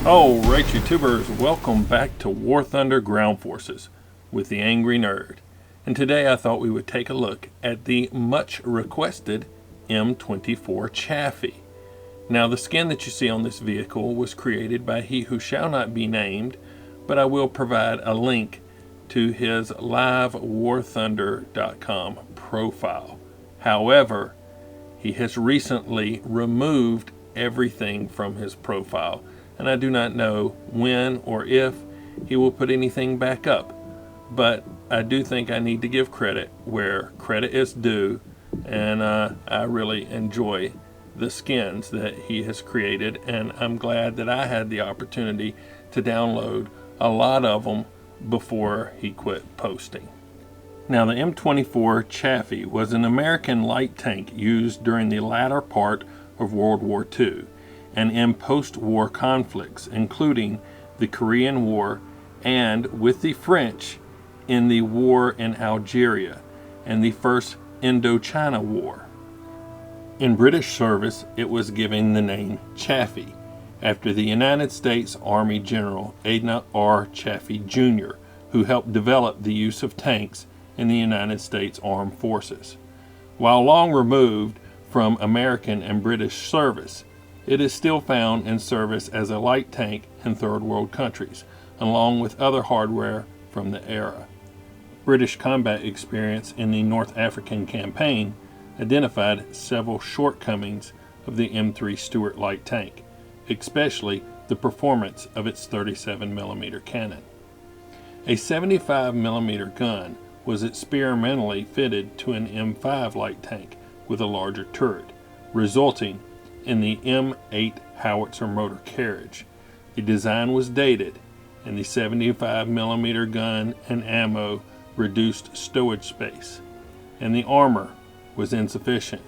Alright, YouTubers, welcome back to War Thunder Ground Forces with the Angry Nerd. And today I thought we would take a look at the much requested M24 Chaffee. Now, the skin that you see on this vehicle was created by he who shall not be named, but I will provide a link to his livewarthunder.com profile. However, he has recently removed everything from his profile, and I do not know when or if he will put anything back up. But I do think I need to give credit where credit is due, and I really enjoy the skins that he has created, and I'm glad that I had the opportunity to download a lot of them before he quit posting. Now, the M24 Chaffee was an American light tank used during the latter part of World War II and in post-war conflicts, including the Korean War and with the French in the war in Algeria and the First Indochina War. In British service, it was given the name Chaffee, after the United States Army General Edna R. Chaffee, Jr., who helped develop the use of tanks in the United States Armed Forces. While long removed from American and British service, it is still found in service as a light tank in third world countries, along with other hardware from the era. British combat experience in the North African campaign identified several shortcomings of the M3 Stuart light tank, especially the performance of its 37mm cannon. A 75mm gun was experimentally fitted to an M5 light tank with a larger turret, resulting in the M8 howitzer motor carriage. The design was dated, and the 75mm gun and ammo reduced stowage space, and the armor was insufficient,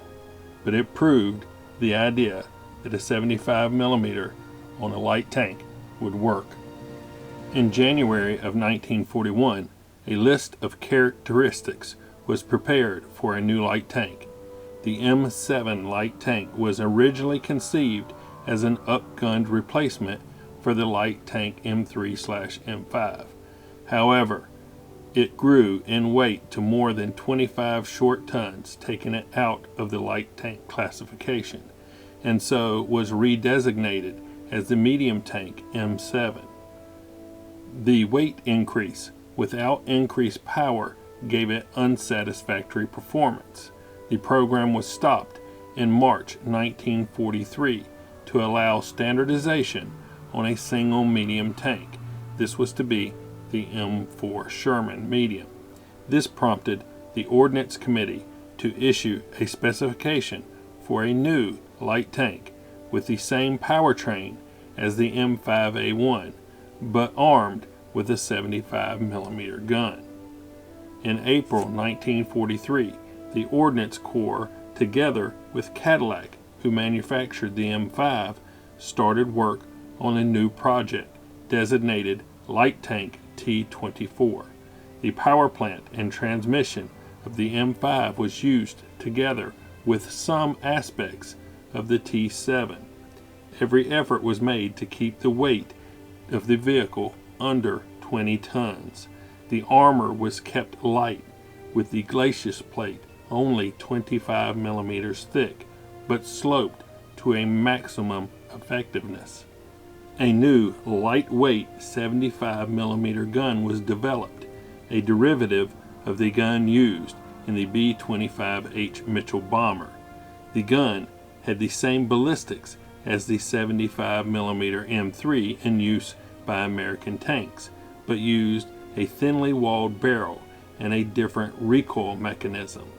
but it proved the idea that a 75mm on a light tank would work. In January of 1941, a list of characteristics was prepared for a new light tank. The M7 light tank was originally conceived as an upgunned replacement for the light tank M3/M5. However, it grew in weight to more than 25 short tons, taking it out of the light tank classification, and so was redesignated as the medium tank M7. The weight increase without increased power gave it unsatisfactory performance. The program was stopped in March 1943 to allow standardization on a single medium tank. This was to be the M4 Sherman medium. This prompted the Ordnance Committee to issue a specification for a new light tank with the same powertrain as the M5A1, but armed with a 75mm gun. In April 1943, the Ordnance Corps, together with Cadillac, who manufactured the M5, started work on a new project designated Light Tank T-24. The power plant and transmission of the M5 was used together with some aspects of the T7. Every effort was made to keep the weight of the vehicle under 20 tons. The armor was kept light, with the glacis plate only 25mm thick, but sloped to a maximum effectiveness. A new lightweight 75mm gun was developed, a derivative of the gun used in the B-25H Mitchell bomber. The gun had the same ballistics as the 75mm M3 in use by American tanks, but used a thinly walled barrel and a different recoil mechanism.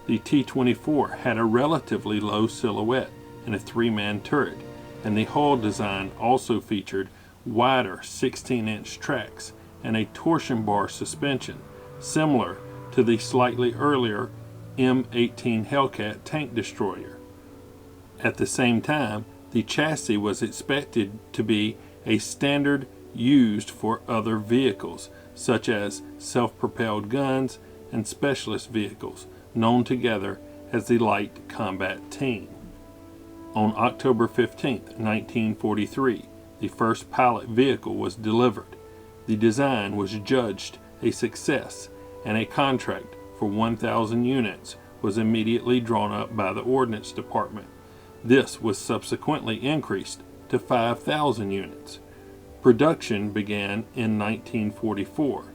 The T-24 had a relatively low silhouette and a 3-man turret, and the hull design also featured wider 16-inch tracks and a torsion bar suspension, similar to the slightly earlier M18 Hellcat tank destroyer. At the same time, the chassis was expected to be a standard used for other vehicles, such as self-propelled guns and specialist vehicles, known together as the Light Combat Team. On October 15, 1943, the first pilot vehicle was delivered. The design was judged a success, and a contract for 1,000 units was immediately drawn up by the Ordnance Department. This was subsequently increased to 5,000 units. Production began in 1944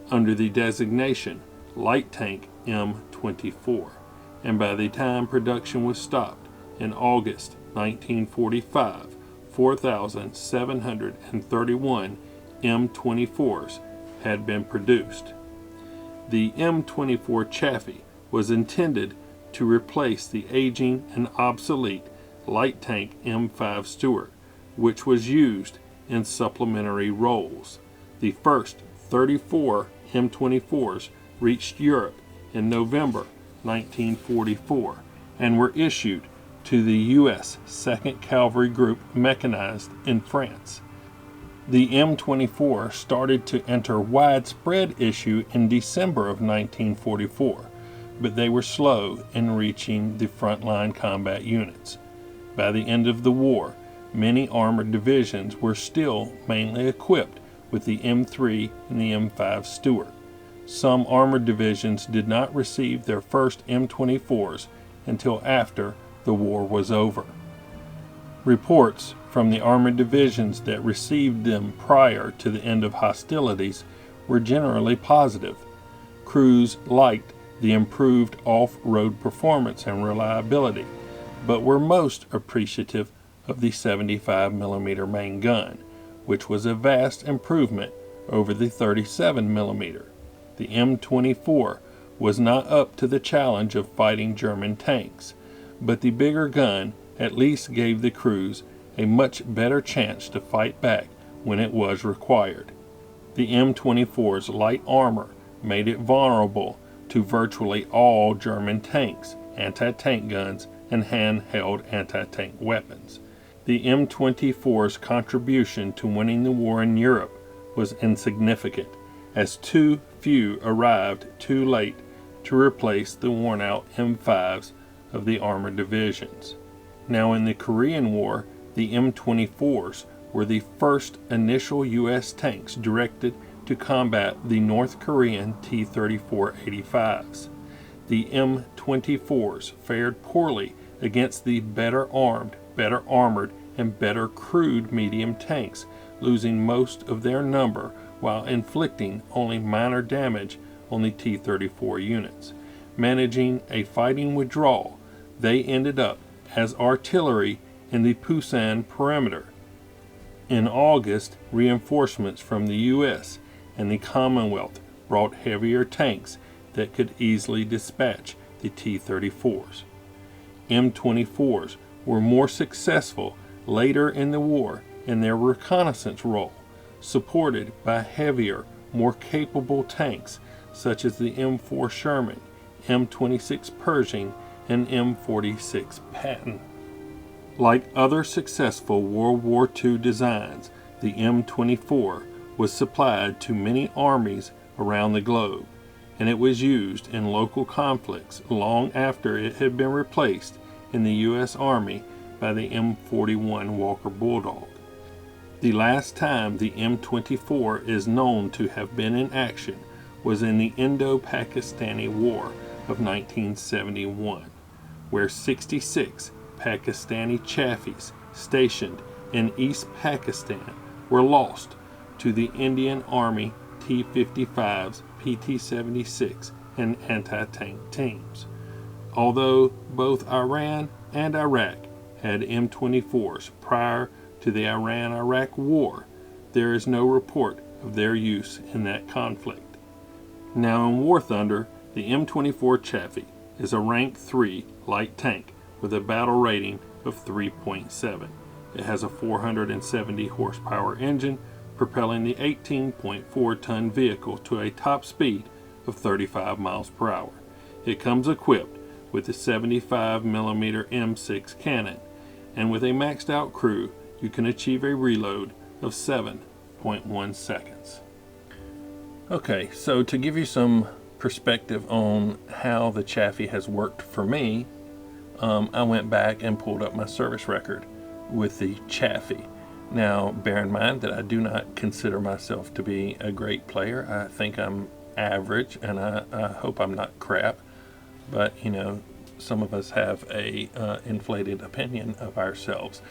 under the designation Light Tank M24, and by the time production was stopped in August 1945, 4,731 M24s had been produced. The M24 Chaffee was intended to replace the aging and obsolete Light Tank M5 Stuart, which was used in supplementary roles. The first 34 M24s reached Europe in November 1944 and were issued to the U.S. 2nd Cavalry Group mechanized in France. The M24 started to enter widespread issue in December of 1944, but they were slow in reaching the frontline combat units. By the end of the war, many armored divisions were still mainly equipped with the M3 and the M5 Stuart. Some armored divisions did not receive their first M24s until after the war was over. Reports from the armored divisions that received them prior to the end of hostilities were generally positive. Crews liked the improved off-road performance and reliability, but were most appreciative of the 75mm main gun, which was a vast improvement over the 37mm. The M24 was not up to the challenge of fighting German tanks, but the bigger gun at least gave the crews a much better chance to fight back when it was required. The M24's light armor made it vulnerable to virtually all German tanks, anti-tank guns, and handheld anti-tank weapons. The M24's contribution to winning the war in Europe was insignificant, as too few arrived too late to replace the worn-out M5s of the armored divisions. Now in the Korean War, the M24s were the first initial U.S. tanks directed to combat the North Korean T-34-85s. The M24s fared poorly against the better armed, better armored, and better crewed medium tanks, losing most of their number while inflicting only minor damage on the T-34 units. Managing a fighting withdrawal, they ended up as artillery in the Pusan perimeter. In August, reinforcements from the U.S. and the Commonwealth brought heavier tanks that could easily dispatch the T-34s. M24s were more successful later in the war in their reconnaissance role, supported by heavier, more capable tanks such as the M4 Sherman, M26 Pershing, and M46 Patton. Like other successful World War II designs, the M24 was supplied to many armies around the globe, and it was used in local conflicts long after it had been replaced in the U.S. Army by the M41 Walker Bulldog. The last time the M24 is known to have been in action was in the Indo-Pakistani War of 1971, where 66 Pakistani Chafees stationed in East Pakistan were lost to the Indian Army T-55s, PT-76, and anti-tank teams. Although both Iran and Iraq had M24s prior to the Iran-Iraq War, there is no report of their use in that conflict. Now in War Thunder, the M24 Chaffee is a Rank 3 light tank with a battle rating of 3.7. It has a 470 horsepower engine, propelling the 18.4-ton vehicle to a top speed of 35 miles per hour. It comes equipped with a 75mm M6 cannon, and with a maxed out crew, you can achieve a reload of 7.1 seconds. Okay, so to give you some perspective on how the Chaffee has worked for me, I went back and pulled up my service record with the Chaffee. Now, bear in mind that I do not consider myself to be a great player. I think I'm average, and I hope I'm not crap. But, you know, some of us have a inflated opinion of ourselves.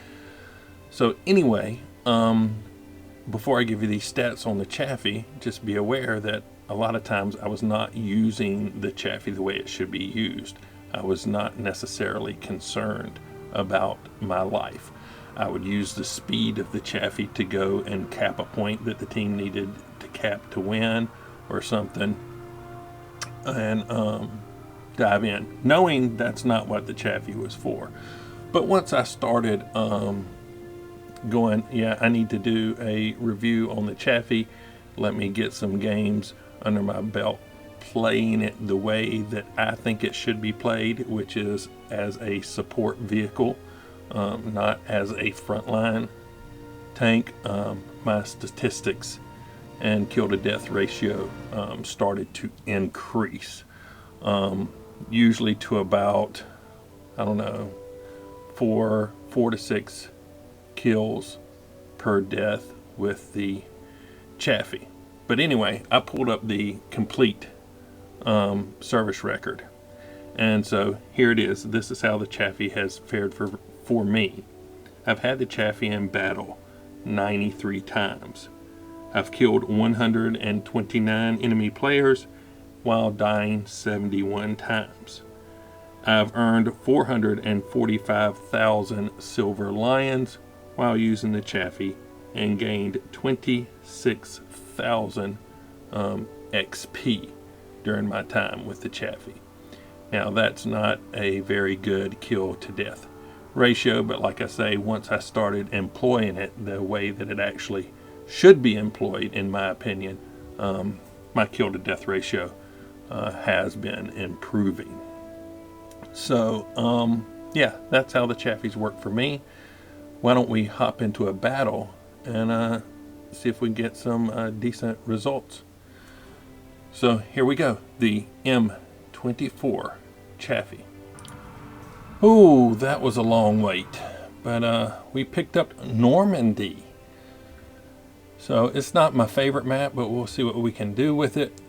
So anyway, before I give you these stats on the Chaffee, just be aware that a lot of times I was not using the Chaffee the way it should be used. I was not necessarily concerned about my life. I would use the speed of the Chaffee to go and cap a point that the team needed to cap to win or something, and dive in, knowing that's not what the Chaffee was for. But once I started going, yeah, I need to do a review on the Chaffee, let me get some games under my belt playing it the way that I think it should be played, which is as a support vehicle, not as a frontline tank. My statistics and kill to death ratio started to increase, usually to about, I don't know, four to six kills per death with the Chaffee. But anyway, I pulled up the complete service record, and so here it is. This is how the Chaffee has fared for me. I've had the Chaffee in battle 93 times. I've killed 129 enemy players while dying 71 times. I've earned 445,000 silver lions while using the Chaffee and gained 26,000 XP during my time with the Chaffee. Now, that's not a very good kill to death ratio, but like I say, once I started employing it the way that it actually should be employed, in my opinion, my kill to death ratio has been improving. So yeah, that's how the Chaffees work for me. Why don't we hop into a battle and see if we can get some decent results. So here we go, the M24 Chaffee. Oh, that was a long wait, but we picked up Normandy. So it's not my favorite map, but we'll see what we can do with it.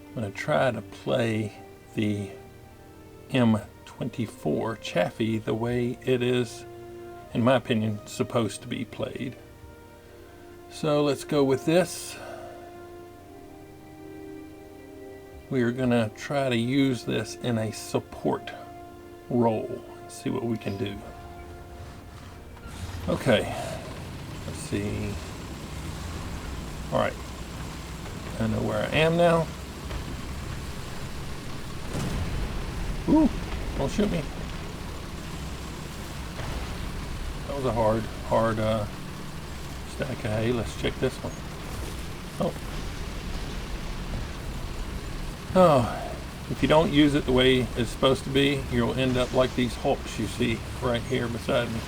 I'm going to try to play the M24 Chaffee the way it is, in my opinion, supposed to be played. So let's go with this. We are going to try to use this in a support role. See what we can do. Okay, let's see. All right, I know where I am now. Ooh, don't shoot me. That was a hard stack of hay. Let's check this one. Oh, if you don't use it the way it's supposed to be, you'll end up like these hulks you see right here beside me.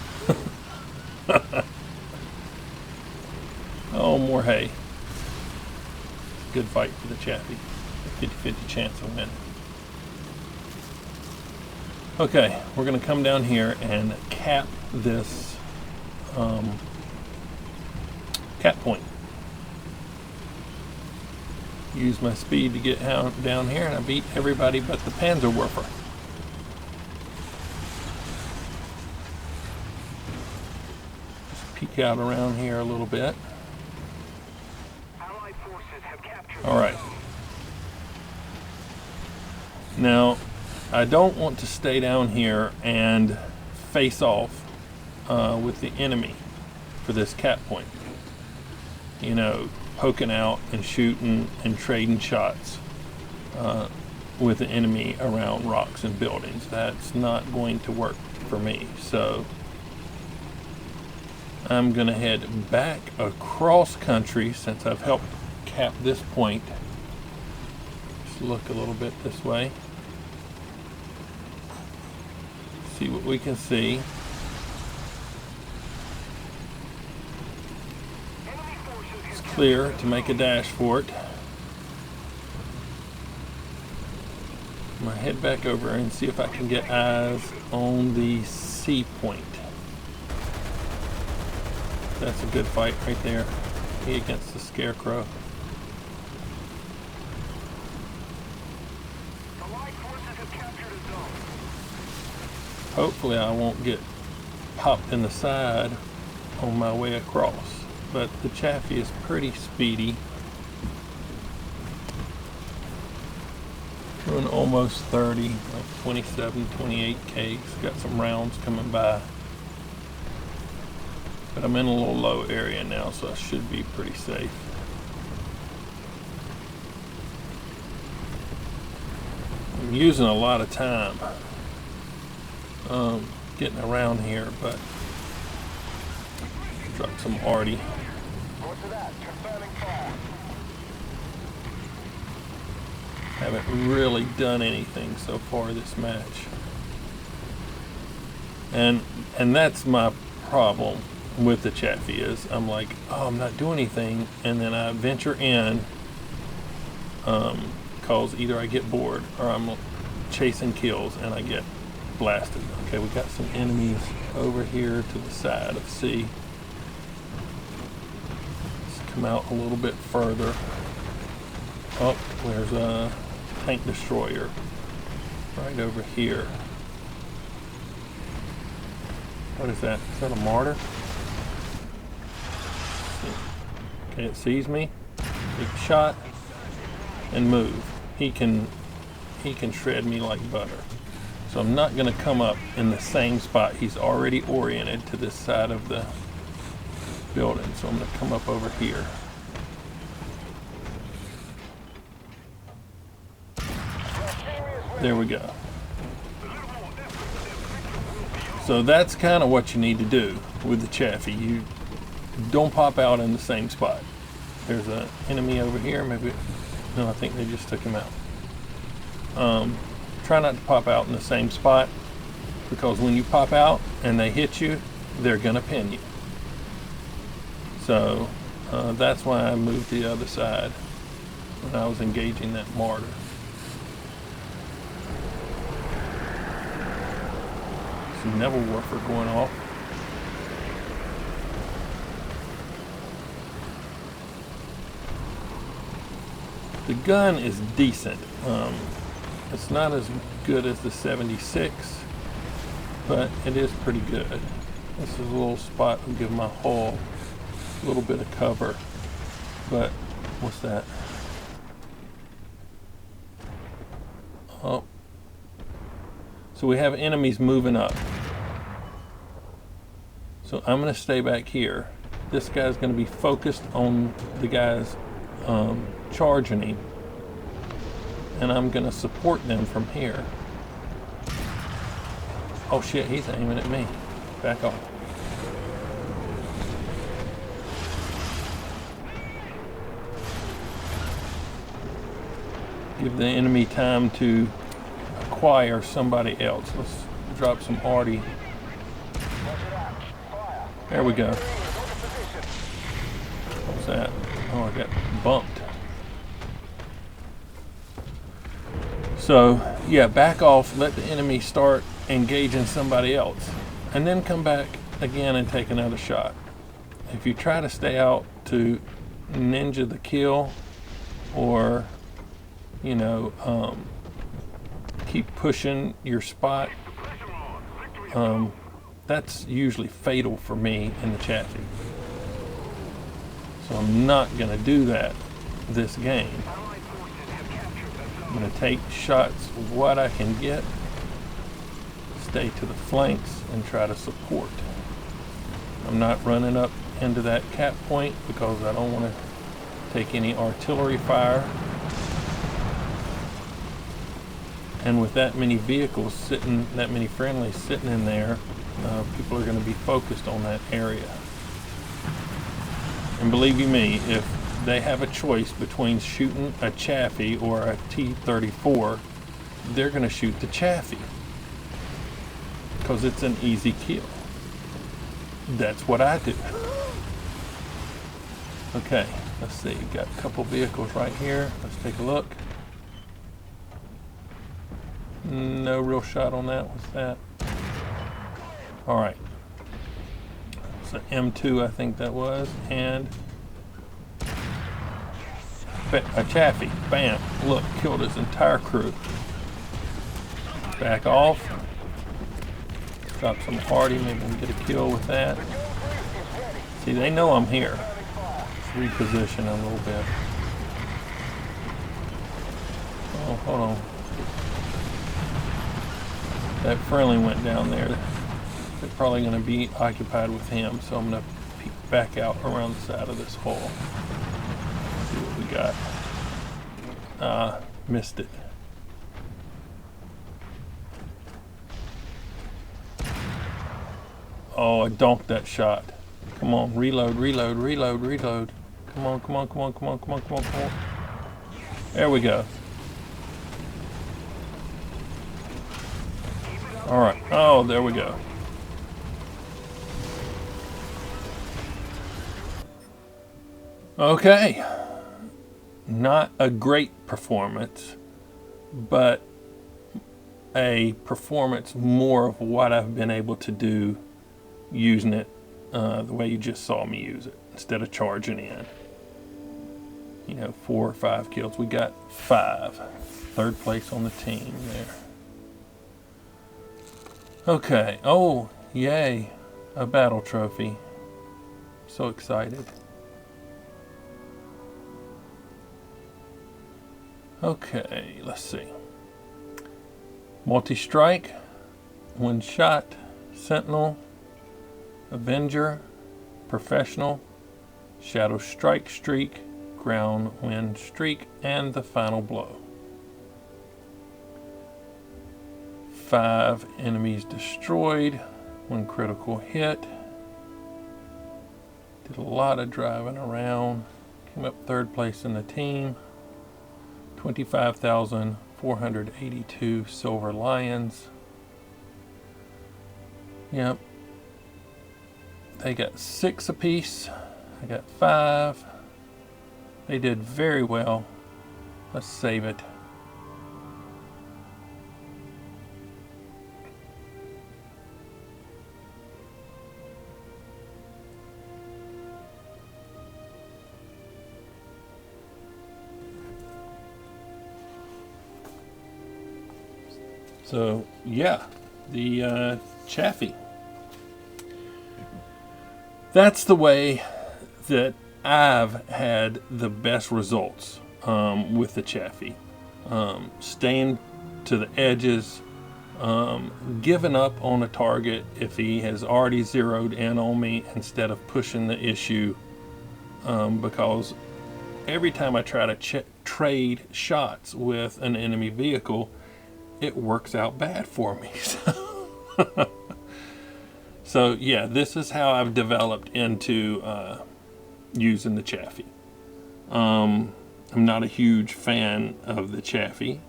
Oh, more hay. Good fight for the Chaffee. 50-50 chance of winning. Okay, we're going to come down here and cap this cap point. Use my speed to get down here, and I beat everybody but the Panzerwerfer. Just peek out around here a little bit. All right. Now, I don't want to stay down here and face off with the enemy for this cap point. You know, poking out and shooting and trading shots with the enemy around rocks and buildings. That's not going to work for me. So I'm going to head back across country since I've helped cap this point. Just look a little bit this way. See what we can see. It's clear to make a dash for it. I'm going to head back over and see if I can get eyes on the C point. That's a good fight right there. He against the Scarecrow. Hopefully I won't get popped in the side on my way across. But the Chaffee is pretty speedy. Doing almost 30, like 27, 28K. Got some rounds coming by. But I'm in a little low area now, so I should be pretty safe. I'm using a lot of time getting around here, but drop some arty. Haven't really done anything so far this match, and that's my problem with the Chaffee is I'm like, oh, I'm not doing anything, and then I venture in cause either I get bored or I'm chasing kills and I get blasted. Okay, we got some enemies over here to the side of C. Let's come out a little bit further. Oh, there's a tank destroyer right over here. What is that? Is that a mortar? Okay, it sees me. Take a shot and move. He can shred me like butter. So I'm not going to come up in the same spot. He's already oriented to this side of the building. So I'm going to come up over here. There we go. So that's kind of what you need to do with the Chaffee. You don't pop out in the same spot. There's an enemy over here. Maybe, no, I think they just took him out. Try not to pop out in the same spot, because when you pop out and they hit you, they're gonna pin you. So that's why I moved to the other side when I was engaging that mortar. Some Neville Warfare going off. The gun is decent. It's not as good as the 76, but it is pretty good. This is a little spot to give my hull a little bit of cover. But what's that? Oh. So we have enemies moving up. So I'm going to stay back here. This guy's going to be focused on the guys charging him, and I'm going to support them from here. Oh shit, he's aiming at me. Back off. Give the enemy time to acquire somebody else. Let's drop some arty. There we go. What's that? Oh, I got bumped. So, yeah, back off, let the enemy start engaging somebody else, and then come back again and take another shot. If you try to stay out to ninja the kill, or, you know, keep pushing your spot, that's usually fatal for me in the Chaffee. So I'm not going to do that this game. I'm going to take shots of what I can get, stay to the flanks, and try to support. I'm not running up into that cap point because I don't want to take any artillery fire. And with that many vehicles sitting, that many friendlies sitting in there, people are going to be focused on that area. And believe you me, if they have a choice between shooting a Chaffee or a T-34, they're going to shoot the Chaffee because it's an easy kill. That's what I do. Okay, let's see. Got a couple vehicles right here. Let's take a look. No real shot on that. What's that? All right. was an M2, I think that was, and a Chaffee. Bam! Look, killed his entire crew. Back off. Drop some hardy. Maybe we can get a kill with that. See, they know I'm here. Let's reposition a little bit. Oh, hold on. That friendly went down there. They're probably going to be occupied with him, so I'm going to peek back out around the side of this hole. See what we got. Missed it. Oh, I donked that shot. Come on, reload, reload, reload, reload. Come on, come on, come on, come on, come on, come on, come on. There we go. All right. Oh, there we go. Okay. Not a great performance, but a performance more of what I've been able to do using it the way you just saw me use it, instead of charging in. You know, 4 or 5 kills. We got 5. 3rd place on the team there. Okay. Oh, yay. A battle trophy. So excited. Okay, let's see. Multi-strike, 1 shot, sentinel, avenger, professional, shadow strike streak, ground wind streak, and the final blow. 5 enemies destroyed, 1 critical hit. Did a lot of driving around. Came up 3rd place in the team. 25,482 silver lions. Yep. They got 6 apiece. I got 5. They did very well. Let's save it. So yeah, the Chaffee. That's the way that I've had the best results with the Chaffee. Staying to the edges, giving up on a target if he has already zeroed in on me instead of pushing the issue, because every time I try to trade shots with an enemy vehicle, it works out bad for me. So yeah, this is how I've developed into using the Chaffee. I'm not a huge fan of the Chaffee.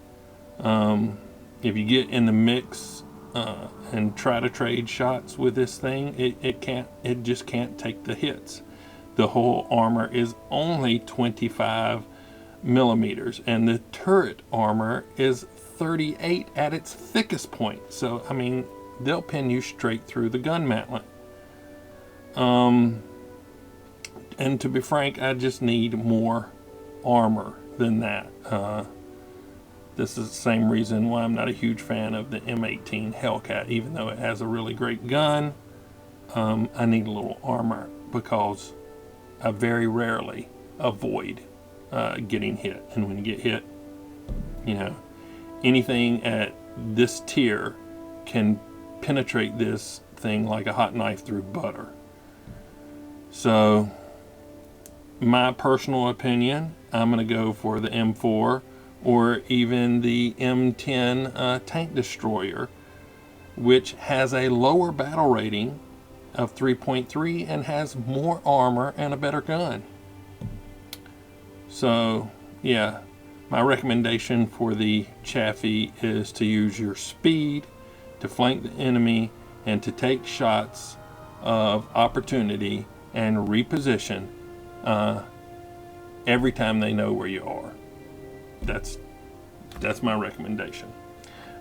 If you get in the mix and try to trade shots with this thing, it just can't take the hits. The whole armor is only 25 millimeters, and the turret armor is 38 at its thickest point. So I mean, they'll pin you straight through the gun mantlet. And to be frank, I just need more armor than that. This is the same reason why I'm not a huge fan of the M18 Hellcat. Even though it has a really great gun, I need a little armor because I very rarely avoid getting hit. And when you get hit, you know, anything at this tier can penetrate this thing like a hot knife through butter. So my personal opinion, I'm going to go for the M4 or even the M10 tank destroyer, which has a lower battle rating of 3.3 and has more armor and a better gun. So yeah, my recommendation for the Chaffee is to use your speed to flank the enemy and to take shots of opportunity and reposition every time they know where you are. That's my recommendation.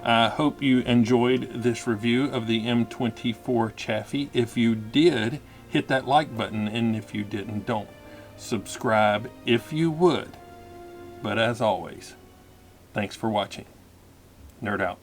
I hope you enjoyed this review of the M24 Chaffee. If you did, hit that like button, and if you didn't, don't. Subscribe if you would. But as always, thanks for watching. Nerd out.